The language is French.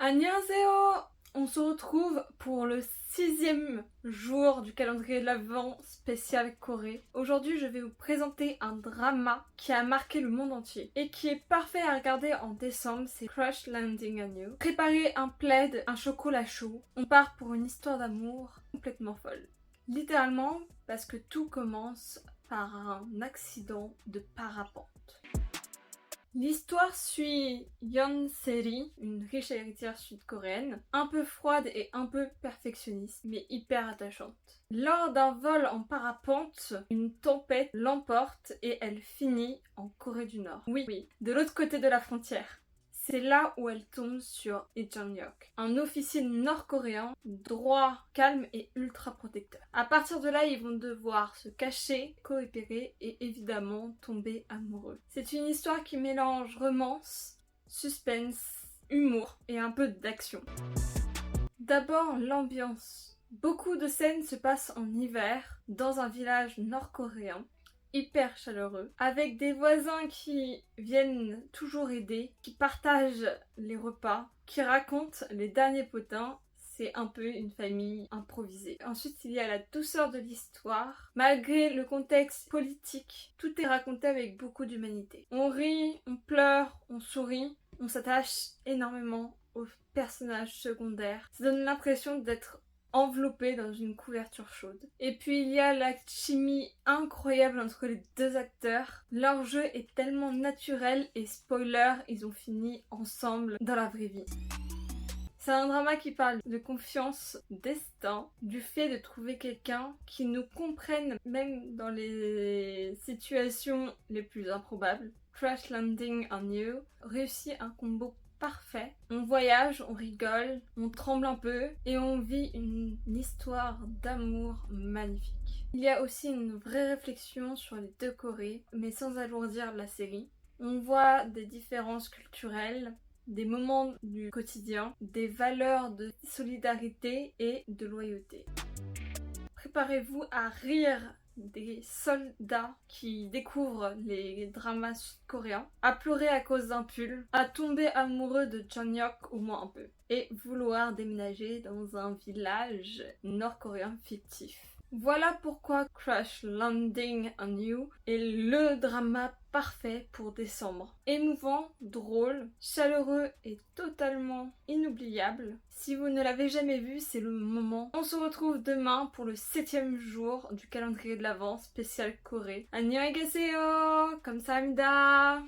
Annyeonghaseyo! On se retrouve pour le 6e jour du calendrier de l'Avent spécial Corée. Aujourd'hui, je vais vous présenter un drama qui a marqué le monde entier et qui est parfait à regarder en décembre, c'est Crash Landing on You. Préparez un plaid, un chocolat chaud. On part pour une histoire d'amour complètement folle. Littéralement, parce que tout commence par un accident de parapente. L'histoire suit Yeon Se-ri, une riche héritière sud-coréenne, un peu froide et un peu perfectionniste, mais hyper attachante. Lors d'un vol en parapente, une tempête l'emporte et elle finit en Corée du Nord. Oui, de l'autre côté de la frontière. C'est là où elle tombe sur Lee Jung-hyuk, un officier nord-coréen, droit, calme et ultra protecteur. À partir de là, ils vont devoir se cacher, coopérer et évidemment tomber amoureux. C'est une histoire qui mélange romance, suspense, humour et un peu d'action. D'abord, l'ambiance. Beaucoup de scènes se passent en hiver, dans un village nord-coréen, hyper chaleureux, avec des voisins qui viennent toujours aider, qui partagent les repas, qui racontent les derniers potins. C'est un peu une famille improvisée. Ensuite, il y a la douceur de l'histoire. Malgré le contexte politique, tout est raconté avec beaucoup d'humanité. On rit, on pleure, on sourit, on s'attache énormément aux personnages secondaires. Ça donne l'impression d'être enveloppé dans une couverture chaude. Et puis il y a la chimie incroyable entre les deux acteurs. Leur jeu est tellement naturel et spoiler, ils ont fini ensemble dans la vraie vie. C'est un drama qui parle de confiance, destin, du fait de trouver quelqu'un qui nous comprenne même dans les situations les plus improbables. Crash Landing on You réussit un combo parfait. On voyage, on rigole, on tremble un peu et on vit une histoire d'amour magnifique. Il y a aussi une vraie réflexion sur les deux Corées, mais sans alourdir la série. On voit des différences culturelles, des moments du quotidien, des valeurs de solidarité et de loyauté. Préparez-vous à rire des soldats qui découvrent les dramas sud-coréens, à pleurer à cause d'un pull, à tomber amoureux de Jung-hyuk au moins un peu, et vouloir déménager dans un village nord-coréen fictif. Voilà pourquoi Crash Landing on You est le drama parfait pour décembre. Émouvant, drôle, chaleureux et totalement inoubliable. Si vous ne l'avez jamais vu, c'est le moment. On se retrouve demain pour le 7e jour du calendrier de l'Avent spécial Corée. Annyeonghaseyo! Kamsahamnida!